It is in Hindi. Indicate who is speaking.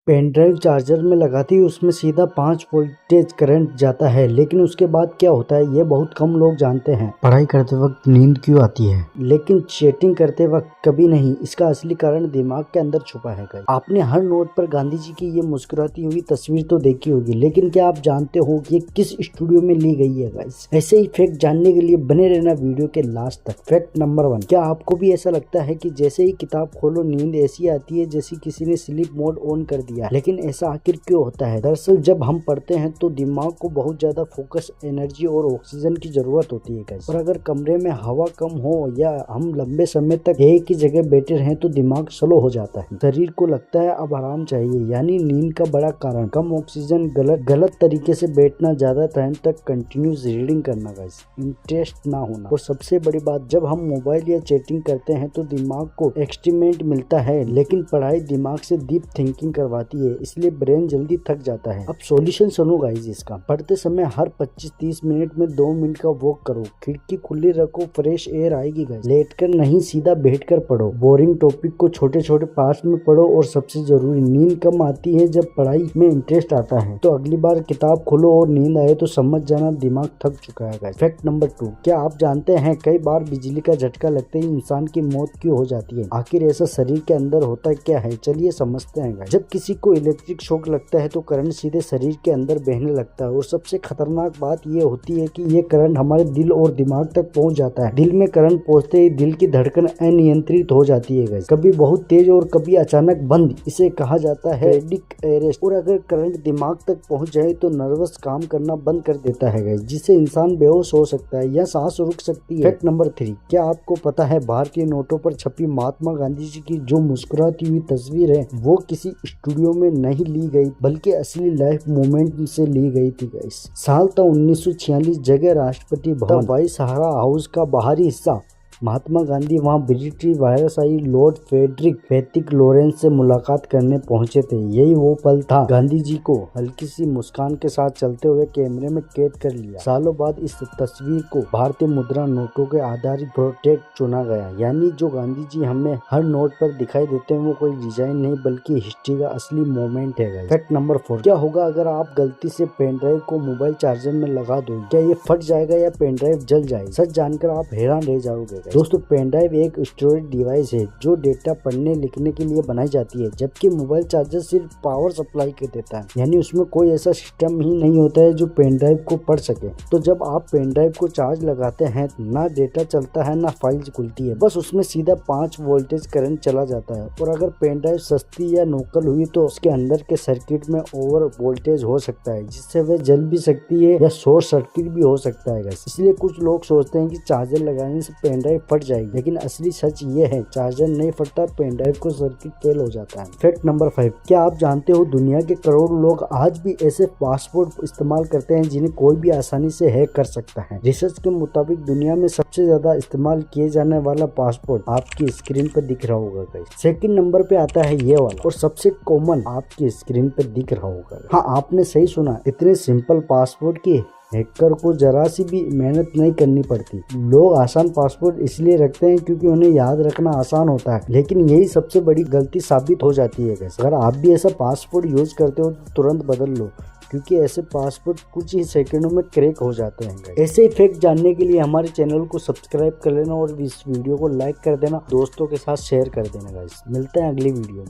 Speaker 1: पेन ड्राइव चार्जर में लगाते ही उसमें सीधा 5 वोल्टेज करंट जाता है, लेकिन उसके बाद क्या होता है ये बहुत कम लोग जानते हैं। पढ़ाई करते वक्त नींद क्यों आती है, लेकिन चैटिंग करते वक्त कभी नहीं। इसका असली कारण दिमाग के अंदर छुपा है गाइस। आपने हर नोट पर गांधी जी की ये मुस्कुराती हुई तस्वीर तो देखी होगी, लेकिन क्या आप जानते हो कि ये किस स्टूडियो में ली गई है गाइस? ऐसे ही फैक्ट जानने के लिए बने रहना वीडियो के लास्ट तक। फैक्ट नंबर 1, क्या आपको भी ऐसा लगता है कि जैसे ही किताब खोलो नींद ऐसी आती है जैसे किसी ने स्लीप मोड ऑन कर दिया, लेकिन ऐसा आखिर क्यों होता है? दरअसल जब हम पढ़ते हैं तो दिमाग को बहुत ज्यादा फोकस, एनर्जी और ऑक्सीजन की जरूरत होती है गाइस। और अगर कमरे में हवा कम हो या हम लंबे समय तक एक ही जगह बैठे रहें तो दिमाग स्लो हो जाता है। शरीर को लगता है अब आराम चाहिए, यानी नींद का बड़ा कारण कम ऑक्सीजन, गलत तरीके से बैठना, ज्यादा टाइम तक कंटिन्यूस रीडिंग करना गाइस, इंटरेस्ट ना होना। और सबसे बड़ी बात, जब हम मोबाइल या चैटिंग करते हैं तो दिमाग को एक्सट्रीमेंट मिलता है, लेकिन पढ़ाई दिमाग से डीप थिंकिंग करवाती है, इसलिए ब्रेन जल्दी थक जाता है। अब सॉल्यूशन सुनो गाइस इसका। पढ़ते समय हर 25-30 मिनट में 2 मिनट का वॉक करो, खिड़की खुली रखो, फ्रेश एयर आएगी गाइस। लेटकर नहीं, सीधा बैठकर पढ़ो। बोरिंग टॉपिक को छोटे छोटे पार्ट्स में पढ़ो। और सबसे जरूरी, नींद कम आती है जब पढ़ाई में इंटरेस्ट आता है। तो अगली बार किताब खोलो और नींद आए तो समझ जाना दिमाग थक चुका है गाइस। फैक्ट नंबर 2, क्या आप जानते हैं कई बार बिजली का झटका लगते ही इंसान की मौत क्यों हो जाती है? आखिर ऐसा शरीर के अंदर होता क्या है, चलिए समझते हैं गाइस। जब किसी को इलेक्ट्रिक शॉक लगता है तो करंट सीधे शरीर के अंदर बहने लगता है, और सबसे खतरनाक बात ये होती है कि ये करंट हमारे दिल और दिमाग तक पहुंच जाता है। दिल में करंट पहुंचते ही दिल की धड़कन अनियंत्रित हो जाती है गाइस, कभी बहुत तेज और कभी अचानक बंद। इसे कहा जाता है कार्डियक अरेस्ट। और अगर करंट दिमाग तक पहुंच जाए तो नर्वस काम करना बंद कर देता है गाइस, जिससे इंसान बेहोश हो सकता है या सांस रुक सकती है। फैक्ट नंबर 3, क्या आपको पता है भारतीय नोटों पर छपी महात्मा गांधी जी की जो मुस्कुराती हुई तस्वीर है वो किसी स्टूडियो में नहीं ली गई, बल्कि असली लाइफ मोमेंट से ली गई थी गाइस। साल था 1946, जगह राष्ट्रपति भवन, वाइस सहारा हाउस का बाहरी हिस्सा। महात्मा गांधी वहां British viceroy Lord Frederick Lawrence से मुलाकात करने पहुंचे थे। यही वो पल था। गांधी जी को हल्की सी मुस्कान के साथ चलते हुए कैमरे में कैद कर लिया। सालों बाद इस तस्वीर को भारतीय मुद्रा नोटों के आधारित प्रोटेक्ट चुना गया, यानी जो गांधी जी हमें हर नोट पर दिखाई देते हैं वो कोई डिजाइन नहीं बल्कि हिस्ट्री का असली मोमेंट है। फैक्ट नंबर 4, क्या होगा अगर आप गलती से पेन ड्राइव को मोबाइल चार्जर में लगा दो? क्या ये फट जाएगा या पेन ड्राइव जल जाएगी? सच जानकर आप हैरान रह जाओगे। दोस्तों, पेन ड्राइव एक स्टोरेज डिवाइस है जो डेटा पढ़ने लिखने के लिए बनाई जाती है, जबकि मोबाइल चार्जर सिर्फ पावर सप्लाई कर देता है, यानी उसमें कोई ऐसा सिस्टम ही नहीं होता है जो पेन ड्राइव को पढ़ सके। तो जब आप पेन ड्राइव को चार्ज लगाते हैं ना डेटा चलता है ना फाइल खुलती है, बस उसमें सीधा 5 वोल्टेज करंट चला जाता है। और अगर पेन ड्राइव सस्ती या लोकल हुई तो उसके अंदर के सर्किट में ओवर वोल्टेज हो सकता है, जिससे वह जल भी सकती है या शॉर्ट सर्किट भी हो सकता है। इसलिए कुछ लोग सोचते हैं कि चार्जर लगाने से पेन ड्राइव फट जाएगी, लेकिन असली सच ये है चार्जर नहीं फटता, पेन ड्राइव को सर्किट फेल हो जाता है। फैक्ट नंबर 5, क्या आप जानते हो दुनिया के करोड़ों लोग आज भी ऐसे पासपोर्ट इस्तेमाल करते हैं जिन्हें कोई भी आसानी से हैक कर सकता है? रिसर्च के मुताबिक दुनिया में सबसे ज्यादा इस्तेमाल किए जाने वाला पासपोर्ट आपकी स्क्रीन पर दिख रहा होगा गाइस। सेकंड नंबर पे आता है ये वाला, और सबसे कॉमन आपकी स्क्रीन पर दिख रहा होगा। हाँ, आपने सही सुना, इतने सिंपल पासपोर्ट की हैकर को जरा सी भी मेहनत नहीं करनी पड़ती। लोग आसान पासवर्ड इसलिए रखते हैं क्योंकि उन्हें याद रखना आसान होता है, लेकिन यही सबसे बड़ी गलती साबित हो जाती है। अगर आप भी ऐसा पासवर्ड यूज करते हो तो तुरंत बदल लो, क्योंकि ऐसे पासवर्ड कुछ ही सेकंडों में क्रैक हो जाते हैं। ऐसे ही फैक्ट जानने के लिए हमारे चैनल को सब्सक्राइब कर लेना और इस वीडियो को लाइक कर देना, दोस्तों के साथ शेयर कर देना गाइस। मिलते हैं अगली वीडियो में।